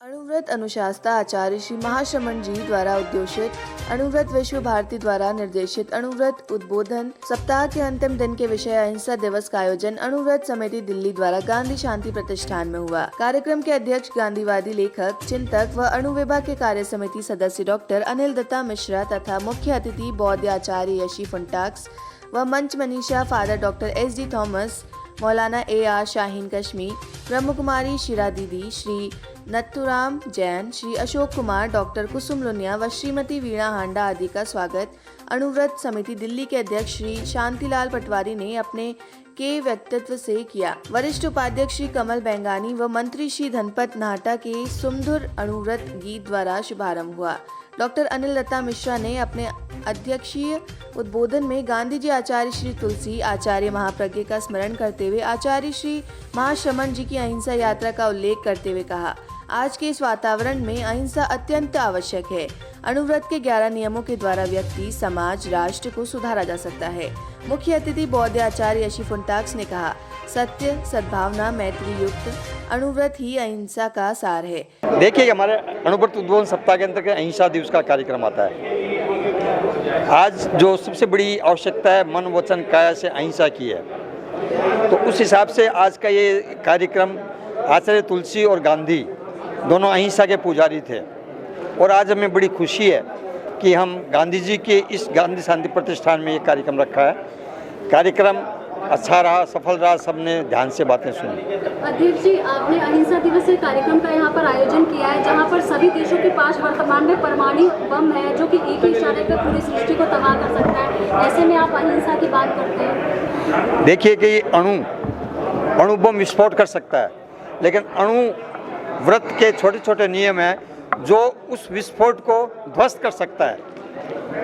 अणुव्रत अनुशास्ता आचार्य श्री महाश्रमण जी द्वारा उद्घोषित अणुव्रत विश्व भारती द्वारा निर्देशित अणुव्रत उद्बोधन सप्ताह के अंतिम दिन के विषय अहिंसा दिवस का आयोजन अणुव्रत समिति दिल्ली द्वारा गांधी शांति प्रतिष्ठान में हुआ। कार्यक्रम के अध्यक्ष गांधीवादी लेखक, चिंतक व अणु विभाग के कार्य समिति सदस्य डॉक्टर अनिल दत्ता मिश्रा तथा मुख्य अतिथि बौद्ध आचार्य यशी फुंटाक्स व मंच Manisha father doctor SD Thomas, मौलाना AR शाहीन कश्मीर, ब्रह्म कुमारी शिरा दीदी, श्री नत्थुराम जैन, श्री अशोक कुमार, डॉक्टर कुसुम लुनिया व श्रीमती वीणा हांडा आदि का स्वागत अणुव्रत समिति दिल्ली के अध्यक्ष श्री शांतिलाल पटवारी ने अपने के व्यक्तित्व से किया। वरिष्ठ उपाध्यक्ष श्री कमल बेंगानी व मंत्री श्री धनपत नाहटा के सुमधुर अणुव्रत गीत द्वारा शुभारंभ हुआ। डॉक्टर अनिल दत्ता मिश्रा ने अपने अध्यक्षीय उद्बोधन में गांधी जी आचार्य श्री तुलसी आचार्य महाप्रज्ञ का स्मरण करते हुए आचार्य श्री महाश्रमण जी की अहिंसा यात्रा का उल्लेख करते हुए कहा, आज के इस वातावरण में अहिंसा अत्यंत आवश्यक है। अणुव्रत के 11 नियमों के द्वारा व्यक्ति, समाज, राष्ट्र को सुधारा जा सकता है। मुख्य अतिथि बौद्ध आचार्य यशी फुंटाक्स ने कहा, सत्य, सद्भावना, मैत्री युक्त अणुव्रत ही अहिंसा का सार है। देखिए, हमारे अणुव्रत उद्बोधन सप्ताह के अंतर्गत अहिंसा दिवस का कार्यक्रम आता है। आज जो सबसे बड़ी आवश्यकता है मन वचन काया से अहिंसा की है, तो उस हिसाब से आज का ये कार्यक्रम आचार्य तुलसी और गांधी दोनों अहिंसा के पुजारी थे और आज हमें बड़ी खुशी है कि हम गांधी जी के इस गांधी शांति प्रतिष्ठान में ये कार्यक्रम रखा है। कार्यक्रम अच्छा रहा, सफल रहा, सबने ध्यान से बातें सुनी। अध्यक्ष जी, आपने अहिंसा दिवस के कार्यक्रम का यहाँ पर आयोजन किया है, जहाँ पर सभी देशों के पास वर्तमान में परमाणु बम है जो कि एक ही इशारे पर पूरी सृष्टि को तबाह कर सकता है। ऐसे में आप अहिंसा की बात करते हैं। देखिए कि अणु बम विस्फोट कर सकता है, लेकिन अणु व्रत के छोटे छोटे नियम हैं जो उस विस्फोट को ध्वस्त कर सकता है।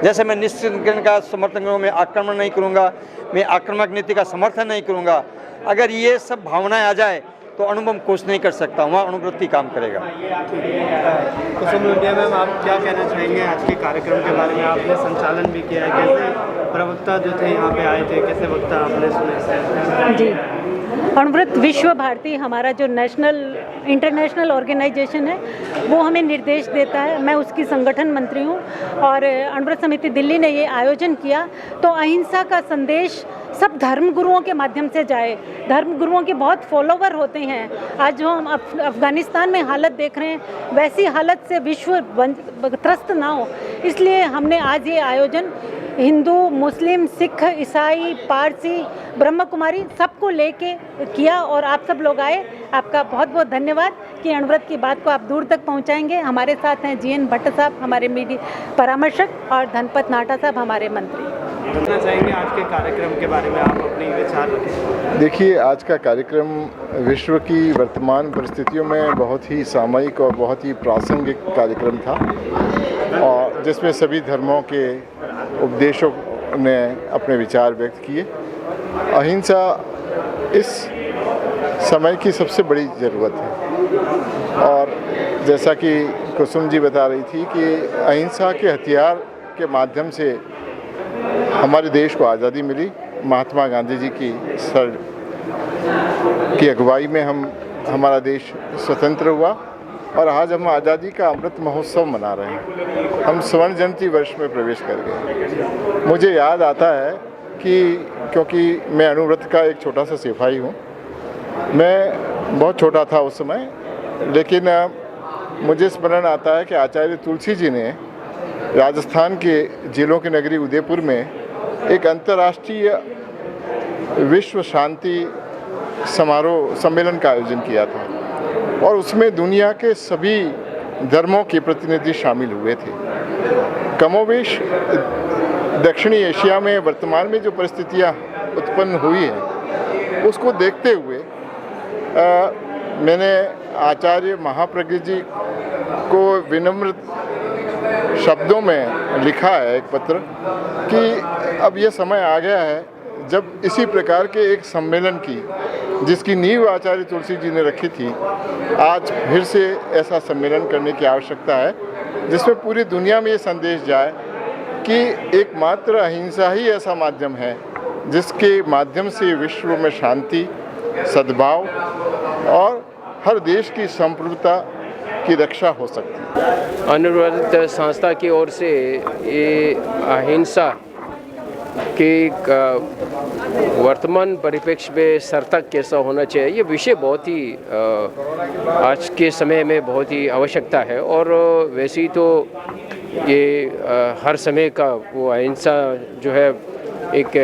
जैसे मैं निश्चिंतन का समर्थन करूँगा, मैं आक्रमण नहीं करूँगा, मैं आक्रामक नीति का समर्थन नहीं करूँगा। अगर ये सब भावनाएं आ जाए तो अणुबम कुछ नहीं कर सकता, वहाँ अणुव्रत काम करेगा। कुसुम लुनिया मैम, आप क्या कहना चाहेंगे आज के कार्यक्रम के बारे में? आपने संचालन भी किया है, कैसे प्रवक्ता जो थे यहाँ पे आए थे, कैसे वक्ता आपने सुने? जी, अणुव्रत विश्व भारती हमारा जो इंटरनेशनल ऑर्गेनाइजेशन है वो हमें निर्देश देता है। मैं उसकी संगठन मंत्री हूँ और अणुव्रत समिति दिल्ली ने ये आयोजन किया तो अहिंसा का संदेश सब धर्मगुरुओं के माध्यम से जाए। धर्मगुरुओं के बहुत फॉलोवर होते हैं। आज जो हम अफगानिस्तान में हालत देख रहे हैं वैसी हालत से विश्व त्रस्त ना हो, इसलिए हमने आज ये आयोजन हिंदू, मुस्लिम, सिख, ईसाई, पारसी, ब्रह्म कुमारी सबको लेके किया और आप सब लोग आए। आपका बहुत बहुत धन्यवाद कि अणुव्रत की बात को आप दूर तक पहुंचाएंगे। हमारे साथ हैं GN भट्ट साहब, हमारे मीडिया परामर्शक, और धनपत नाहटा साहब, हमारे मंत्री। जानना चाहेंगे आज के कार्यक्रम के बारे में, आप अपने विचार रखें। देखिए, आज का कार्यक्रम विश्व की वर्तमान परिस्थितियों में बहुत ही सामयिक और बहुत ही प्रासंगिक कार्यक्रम था और जिसमें सभी धर्मों के उपदेशों ने अपने विचार व्यक्त किए। अहिंसा इस समय की सबसे बड़ी ज़रूरत है और जैसा कि कुसुम जी बता रही थी कि अहिंसा के हथियार के माध्यम से हमारे देश को आज़ादी मिली। महात्मा गांधी जी की अगुवाई में हमारा देश स्वतंत्र हुआ और आज हम आज़ादी का अमृत महोत्सव मना रहे हैं। हम स्वर्ण जयंती वर्ष में प्रवेश कर गए। मुझे याद आता है कि क्योंकि मैं अणुव्रत का एक छोटा सा सिपाही हूँ, मैं बहुत छोटा था उस समय, लेकिन मुझे स्मरण आता है कि आचार्य तुलसी जी ने राजस्थान के जिलों की नगरी उदयपुर में एक अंतर्राष्ट्रीय विश्व शांति सम्मेलन का आयोजन किया था और उसमें दुनिया के सभी धर्मों के प्रतिनिधि शामिल हुए थे। कमोवेश दक्षिणी एशिया में वर्तमान में जो परिस्थितियां उत्पन्न हुई हैं उसको देखते हुए मैंने आचार्य महाप्रज्ञ जी को विनम्र शब्दों में लिखा है एक पत्र कि अब यह समय आ गया है जब इसी प्रकार के एक सम्मेलन की, जिसकी नींव आचार्य तुलसी जी ने रखी थी, आज फिर से ऐसा सम्मेलन करने की आवश्यकता है जिसमें पूरी दुनिया में ये संदेश जाए कि एकमात्र अहिंसा ही ऐसा माध्यम है जिसके माध्यम से विश्व में शांति, सद्भाव और हर देश की संप्रभुता की रक्षा हो सकती है। अनुव्रत संस्था की ओर से ये अहिंसा के वर्तमान परिप्रेक्ष्य में सतर्क कैसा होना चाहिए, ये विषय बहुत ही आज के समय में बहुत ही आवश्यकता है। और वैसे ही तो ये हर समय का वो अहिंसा जो है एक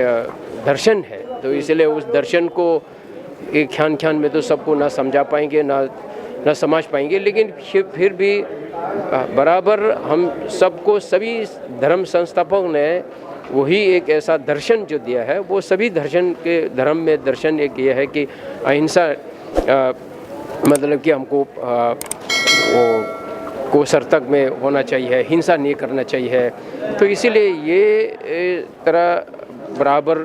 दर्शन है, तो इसलिए उस दर्शन को एक ख्यान में तो सबको ना समझा पाएंगे ना समझ पाएंगे, लेकिन फिर भी बराबर हम सबको सभी धर्म संस्थापकों ने वही एक ऐसा दर्शन जो दिया है, वो सभी दर्शन के धर्म में दर्शन एक ये है कि अहिंसा मतलब कि हमको को सतर्क में होना चाहिए, हिंसा नहीं करना चाहिए। तो इसीलिए ये तरह बराबर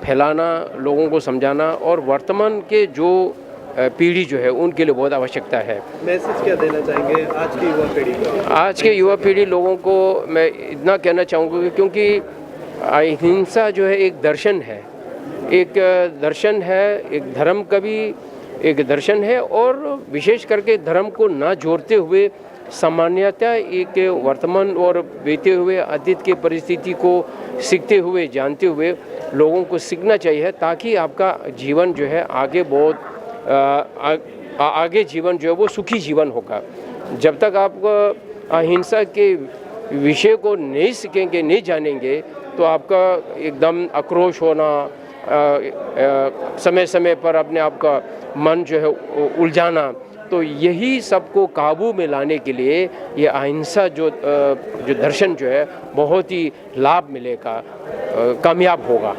फैलाना, लोगों को समझाना और वर्तमान के जो पीढ़ी जो है उनके लिए बहुत आवश्यकता है। मैसेज क्या देना चाहेंगे आज की युवा पीढ़ी को? आज के युवा पीढ़ी लोगों को मैं इतना कहना चाहूँगा क्योंकि अहिंसा जो है एक दर्शन है, एक धर्म का भी एक दर्शन है, और विशेष करके धर्म को ना जोड़ते हुए सामान्यतः एक वर्तमान और बीते हुए अतीत की परिस्थिति को सीखते हुए जानते हुए लोगों को सीखना चाहिए, ताकि आपका जीवन जो है आगे बहुत आगे जीवन जो है वो सुखी जीवन होगा। जब तक आप अहिंसा के विषय को नहीं सीखेंगे, नहीं जानेंगे, तो आपका एकदम आक्रोश होना, समय समय पर अपने आप का मन जो है उलझाना, तो यही सबको काबू में लाने के लिए ये अहिंसा जो दर्शन जो है बहुत ही लाभ मिलेगा, कामयाब होगा।